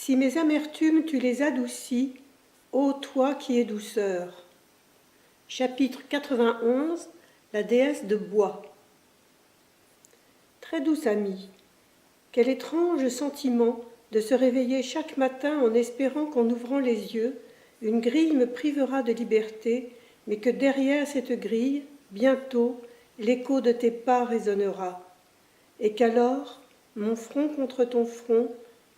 Si mes amertumes tu les adoucis, ô toi qui es douceur. Chapitre 91. La déesse de bois. Très douce amie, quel étrange sentiment de se réveiller chaque matin en espérant qu'en ouvrant les yeux, une grille me privera de liberté, mais que derrière cette grille, bientôt, l'écho de tes pas résonnera, et qu'alors, mon front contre ton front,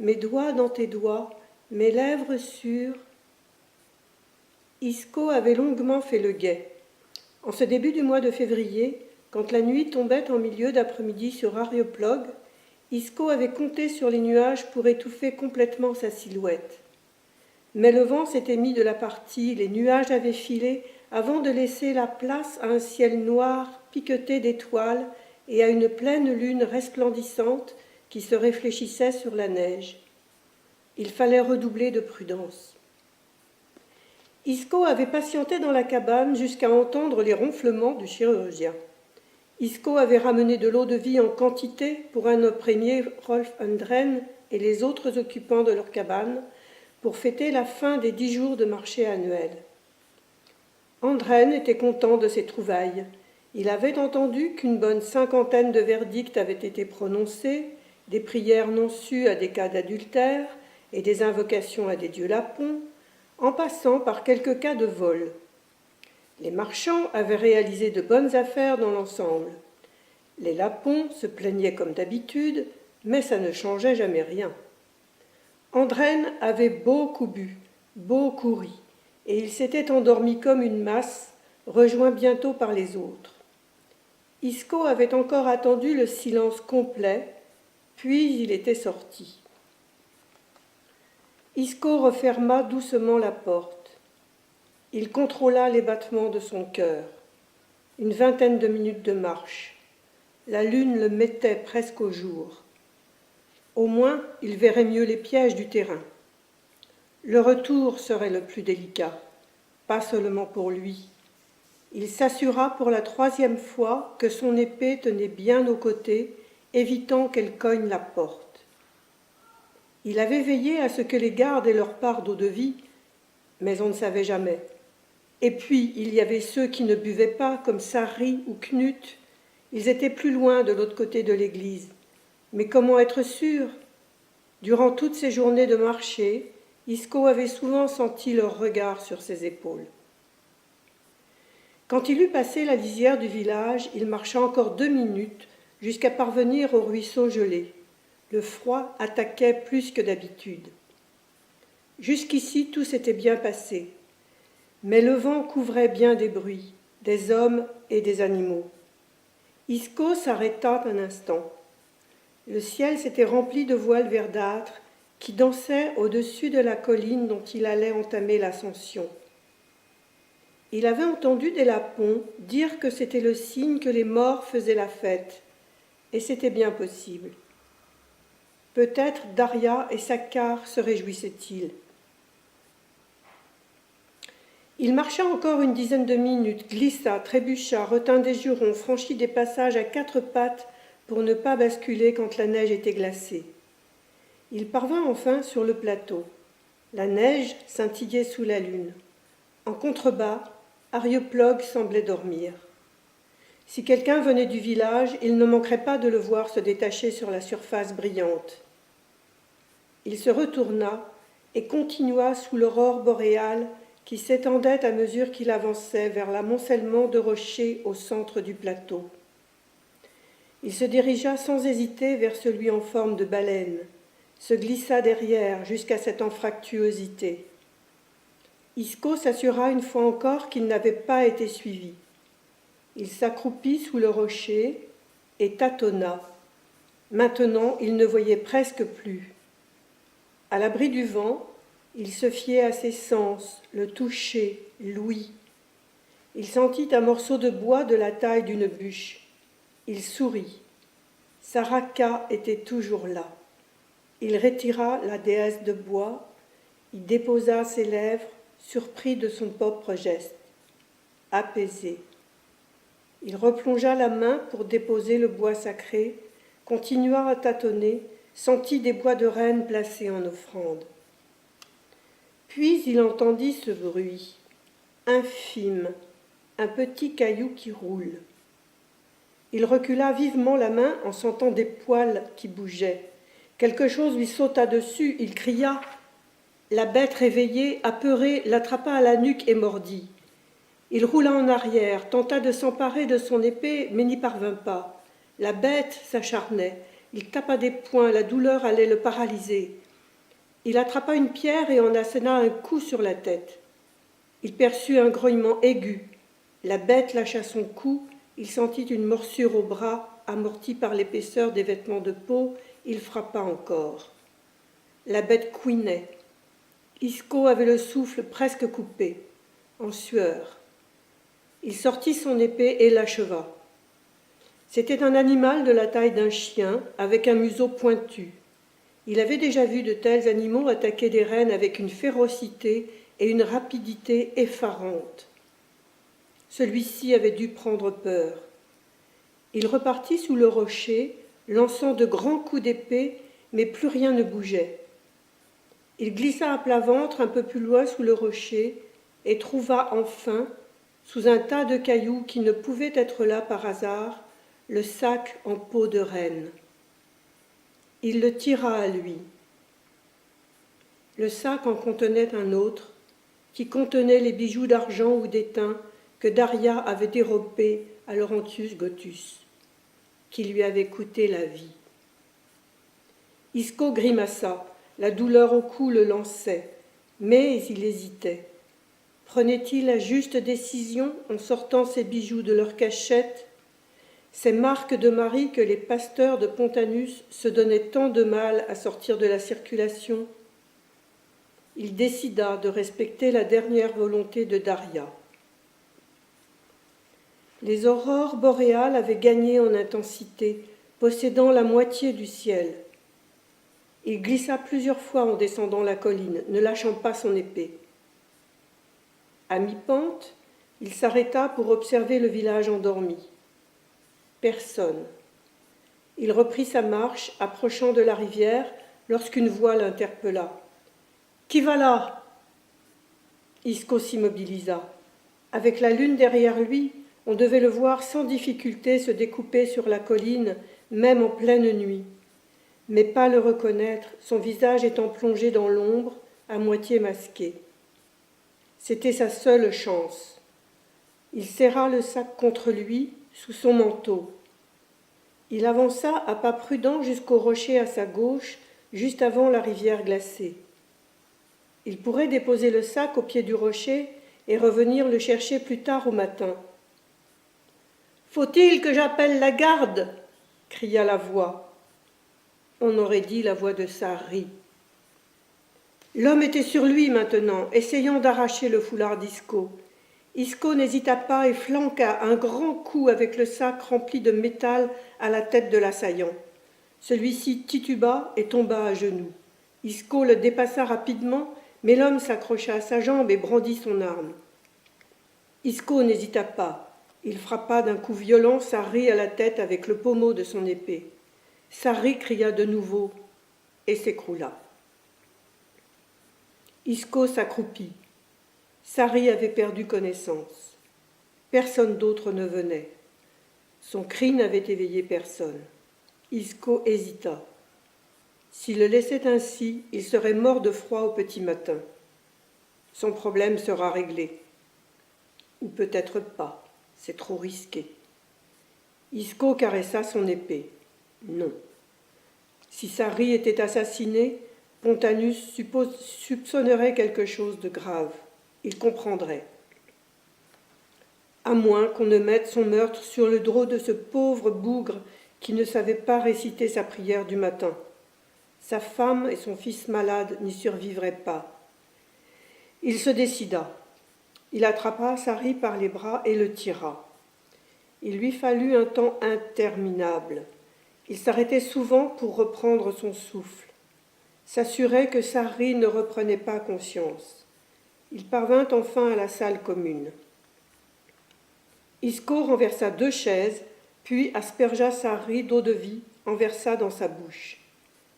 mes doigts dans tes doigts, mes lèvres sur... Isco avait longuement fait le guet. En ce début du mois de février, quand la nuit tombait en milieu d'après-midi sur Arioplog, Isco avait compté sur les nuages pour étouffer complètement sa silhouette. Mais le vent s'était mis de la partie, les nuages avaient filé avant de laisser la place à un ciel noir piqueté d'étoiles et à une pleine lune resplendissante qui se réfléchissait sur la neige. Il fallait redoubler de prudence. Isco avait patienté dans la cabane jusqu'à entendre les ronflements du chirurgien. Isco avait ramené de l'eau-de-vie en quantité pour un imprégné Rolf Undren et les autres occupants de leur cabane pour fêter la fin des 10 jours de marché annuel. Andren était content de ses trouvailles. Il avait entendu qu'une bonne 50aine de verdicts avaient été prononcés, des prières non sues à des cas d'adultère et des invocations à des dieux lapons, en passant par quelques cas de vol. Les marchands avaient réalisé de bonnes affaires dans l'ensemble. Les lapons se plaignaient comme d'habitude, mais ça ne changeait jamais rien. Andren avait beaucoup bu, beaucoup ri, et il s'était endormi comme une masse, rejoint bientôt par les autres. Isco avait encore attendu le silence complet, puis il était sorti. Isco referma doucement la porte. Il contrôla les battements de son cœur. Une vingtaine de minutes de marche. La lune le mettait presque au jour. Au moins, il verrait mieux les pièges du terrain. Le retour serait le plus délicat, pas seulement pour lui. Il s'assura pour la 3e fois que son épée tenait bien au côté, évitant qu'elle cogne la porte. Il avait veillé à ce que les gardes aient leur part d'eau-de-vie, mais on ne savait jamais. Et puis, il y avait ceux qui ne buvaient pas, comme Sarri ou Knut. Ils étaient plus loin de l'autre côté de l'église. Mais comment être sûr? Durant toutes ces journées de marché, Isco avait souvent senti leur regard sur ses épaules. Quand il eut passé la lisière du village, il marcha encore 2 minutes jusqu'à parvenir au ruisseau gelé. Le froid attaquait plus que d'habitude. Jusqu'ici, tout s'était bien passé. Mais le vent couvrait bien des bruits, des hommes et des animaux. Isco s'arrêta un instant. Le ciel s'était rempli de voiles verdâtres qui dansaient au-dessus de la colline dont il allait entamer l'ascension. Il avait entendu des lapons dire que c'était le signe que les morts faisaient la fête, et c'était bien possible. Peut-être Daria et Sakkar se réjouissaient-ils. Il marcha encore une dizaine de minutes, glissa, trébucha, retint des jurons, franchit des passages à 4 pattes pour ne pas basculer quand la neige était glacée. Il parvint enfin sur le plateau. La neige scintillait sous la lune. En contrebas, Arioplog semblait dormir. Si quelqu'un venait du village, il ne manquerait pas de le voir se détacher sur la surface brillante. Il se retourna et continua sous l'aurore boréale qui s'étendait à mesure qu'il avançait vers l'amoncellement de rochers au centre du plateau. Il se dirigea sans hésiter vers celui en forme de baleine, se glissa derrière jusqu'à cette anfractuosité. Isco s'assura une fois encore qu'il n'avait pas été suivi. Il s'accroupit sous le rocher et tâtonna. Maintenant, il ne voyait presque plus. À l'abri du vent, il se fiait à ses sens, le toucher, l'ouïe. Il sentit un morceau de bois de la taille d'une bûche. Il sourit. Saraka était toujours là. Il retira la déesse de bois, y déposa ses lèvres, surpris de son propre geste. Apaisé. Il replongea la main pour déposer le bois sacré, continua à tâtonner, sentit des bois de renne placés en offrande. Puis il entendit ce bruit, infime, un petit caillou qui roule. Il recula vivement la main en sentant des poils qui bougeaient. Quelque chose lui sauta dessus, il cria. La bête réveillée, apeurée, l'attrapa à la nuque et mordit. Il roula en arrière, tenta de s'emparer de son épée, mais n'y parvint pas. La bête s'acharnait. Il tapa des poings, la douleur allait le paralyser. Il attrapa une pierre et en assena un coup sur la tête. Il perçut un grognement aigu. La bête lâcha son cou, il sentit une morsure au bras, amortie par l'épaisseur des vêtements de peau, il frappa encore. La bête couinait. Isco avait le souffle presque coupé, en sueur. Il sortit son épée et l'acheva. C'était un animal de la taille d'un chien, avec un museau pointu. Il avait déjà vu de tels animaux attaquer des rennes avec une férocité et une rapidité effarantes. Celui-ci avait dû prendre peur. Il repartit sous le rocher, lançant de grands coups d'épée, mais plus rien ne bougeait. Il glissa à plat ventre un peu plus loin sous le rocher et trouva enfin, sous un tas de cailloux qui ne pouvaient être là par hasard, le sac en peau de renne. Il le tira à lui. Le sac en contenait un autre, qui contenait les bijoux d'argent ou d'étain que Daria avait dérobés à Laurentius Gothus, qui lui avait coûté la vie. Isco grimaça, la douleur au cou le lançait, mais il hésitait. Prenait-il la juste décision en sortant ses bijoux de leur cachette, ces marques de Marie que les pasteurs de Pontanus se donnaient tant de mal à sortir de la circulation? Il décida de respecter la dernière volonté de Daria. Les aurores boréales avaient gagné en intensité, possédant la moitié du ciel. Il glissa plusieurs fois en descendant la colline, ne lâchant pas son épée. À mi-pente, il s'arrêta pour observer le village endormi. Personne. Il reprit sa marche, approchant de la rivière, lorsqu'une voix l'interpella. « Qui va là ?» Isco s'immobilisa. Avec la lune derrière lui, on devait le voir sans difficulté se découper sur la colline, même en pleine nuit. Mais pas le reconnaître, son visage étant plongé dans l'ombre, à moitié masqué. C'était sa seule chance. Il serra le sac contre lui, sous son manteau. Il avança à pas prudents jusqu'au rocher à sa gauche, juste avant la rivière glacée. Il pourrait déposer le sac au pied du rocher et revenir le chercher plus tard au matin. « Faut-il que j'appelle la garde ?» cria la voix. On aurait dit la voix de Sarri. L'homme était sur lui maintenant, essayant d'arracher le foulard d'Isco. Isco n'hésita pas et flanqua un grand coup avec le sac rempli de métal à la tête de l'assaillant. Celui-ci tituba et tomba à genoux. Isco le dépassa rapidement, mais l'homme s'accrocha à sa jambe et brandit son arme. Isco n'hésita pas. Il frappa d'un coup violent Sarri à la tête avec le pommeau de son épée. Sarri cria de nouveau et s'écroula. Isco s'accroupit. Sarri avait perdu connaissance. Personne d'autre ne venait. Son cri n'avait éveillé personne. Isco hésita. S'il le laissait ainsi, il serait mort de froid au petit matin. Son problème sera réglé. Ou peut-être pas. C'est trop risqué. Isco caressa son épée. Non. Si Sarri était assassiné, Pontanus soupçonnerait quelque chose de grave. Il comprendrait. À moins qu'on ne mette son meurtre sur le dos de ce pauvre bougre qui ne savait pas réciter sa prière du matin. Sa femme et son fils malade n'y survivraient pas. Il se décida. Il attrapa Sarri par les bras et le tira. Il lui fallut un temps interminable. Il s'arrêtait souvent pour reprendre son souffle, s'assurait que Sarri ne reprenait pas conscience. Il parvint enfin à la salle commune. Isco renversa 2 chaises, puis aspergea Sarri d'eau-de-vie, en versa dans sa bouche.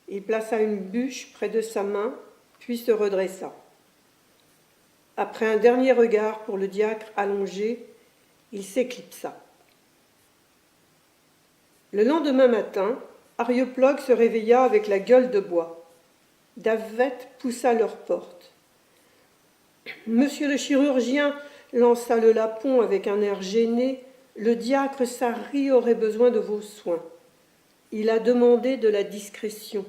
Il plaça une bûche près de sa main, puis se redressa. Après un dernier regard pour le diacre allongé, il s'éclipsa. Le lendemain matin, Arioplogue se réveilla avec la gueule de bois. Davette poussa leur porte. « Monsieur le chirurgien, » lança le lapon avec un air gêné, « le diacre Sarri aurait besoin de vos soins. Il a demandé de la discrétion. »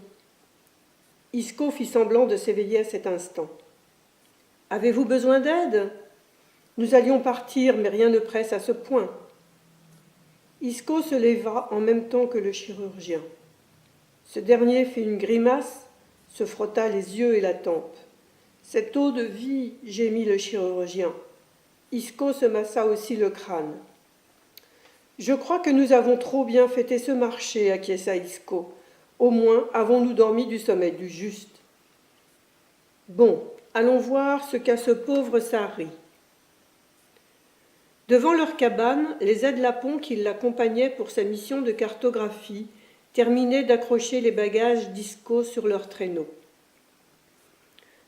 Isco fit semblant de s'éveiller à cet instant. « Avez-vous besoin d'aide ? Nous allions partir, mais rien ne presse à ce point. » Isco se leva en même temps que le chirurgien. Ce dernier fit une grimace, se frotta les yeux et la tempe. « Cette eau de vie !» gémit le chirurgien. Isco se massa aussi le crâne. « Je crois que nous avons trop bien fêté ce marché, acquiesça Isco. Au moins avons-nous dormi du sommeil du juste. Bon, allons voir ce qu'a ce pauvre Sarri. » Devant leur cabane, les aides-lapons qui l'accompagnaient pour sa mission de cartographie terminaient d'accrocher les bagages d'Isco sur leur traîneau.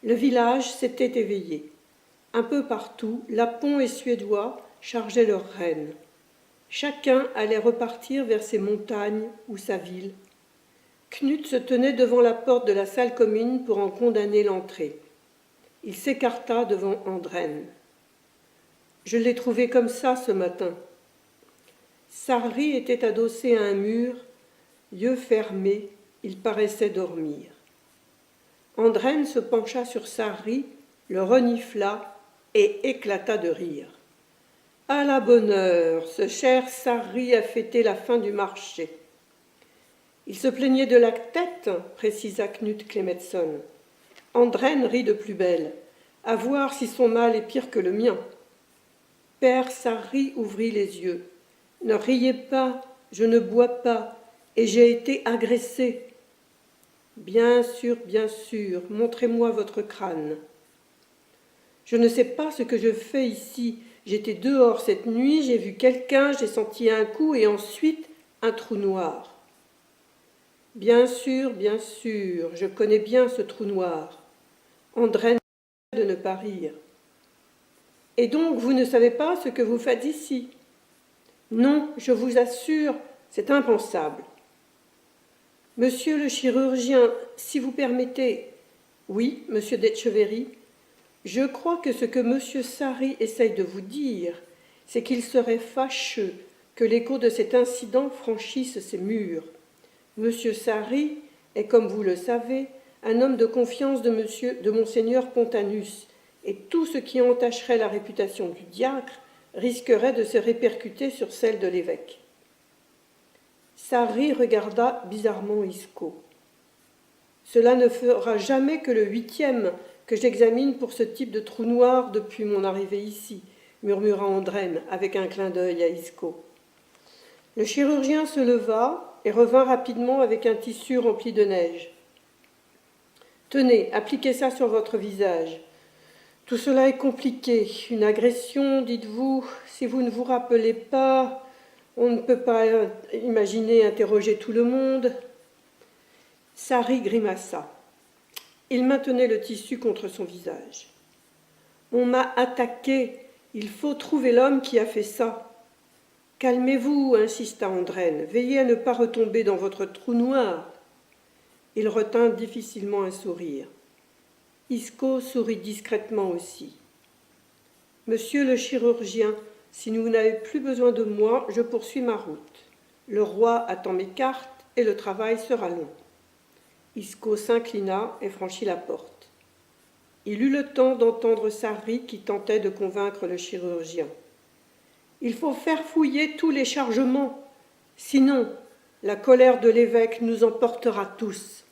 Le village s'était éveillé. Un peu partout, Lapons et Suédois chargeaient leurs rennes. Chacun allait repartir vers ses montagnes ou sa ville. Knut se tenait devant la porte de la salle commune pour en condamner l'entrée. Il s'écarta devant Andrenne. « Je l'ai trouvé comme ça ce matin. » Sarri était adossé à un mur, yeux fermés, il paraissait dormir. Andrenne se pencha sur Sarri, le renifla et éclata de rire. « À la bonne heure, ce cher Sarri a fêté la fin du marché. » « Il se plaignait de la tête, précisa Knut Clemetsson. Andrenne rit de plus belle. À voir si son mal est pire que le mien. Père Sarri ouvrit les yeux. Ne riez pas, je ne bois pas, et j'ai été agressé. Bien sûr, montrez-moi votre crâne. Je ne sais pas ce que je fais ici. J'étais dehors cette nuit, j'ai vu quelqu'un, j'ai senti un coup et ensuite un trou noir. Bien sûr, je connais bien ce trou noir. Andrenne de ne pas rire. Et donc, vous ne savez pas ce que vous faites ici? Non, je vous assure, c'est impensable. Monsieur le chirurgien, si vous permettez... Oui, monsieur d'Etcheverry, je crois que ce que monsieur Sarri essaye de vous dire, c'est qu'il serait fâcheux que l'écho de cet incident franchisse ces murs. Monsieur Sarri est, comme vous le savez, un homme de confiance de monseigneur Pontanus, et tout ce qui entacherait la réputation du diacre risquerait de se répercuter sur celle de l'évêque. Sarri regarda bizarrement Isco. « Cela ne fera jamais que le 8e que j'examine pour ce type de trou noir depuis mon arrivée ici, » murmura Andrenne avec un clin d'œil à Isco. Le chirurgien se leva et revint rapidement avec un tissu rempli de neige. « Tenez, appliquez ça sur votre visage. Tout cela est compliqué. Une agression, dites-vous, si vous ne vous rappelez pas, on ne peut pas imaginer interroger tout le monde. » Sarri grimaça. Il maintenait le tissu contre son visage. « On m'a attaqué. Il faut trouver l'homme qui a fait ça. » « Calmez-vous, insista Andrenne. Veillez à ne pas retomber dans votre trou noir. » Il retint difficilement un sourire. Isco sourit discrètement aussi. « Monsieur le chirurgien, si vous n'avez plus besoin de moi, je poursuis ma route. Le roi attend mes cartes et le travail sera long. » Isco s'inclina et franchit la porte. Il eut le temps d'entendre Sarri qui tentait de convaincre le chirurgien. « Il faut faire fouiller tous les chargements, sinon la colère de l'évêque nous emportera tous. »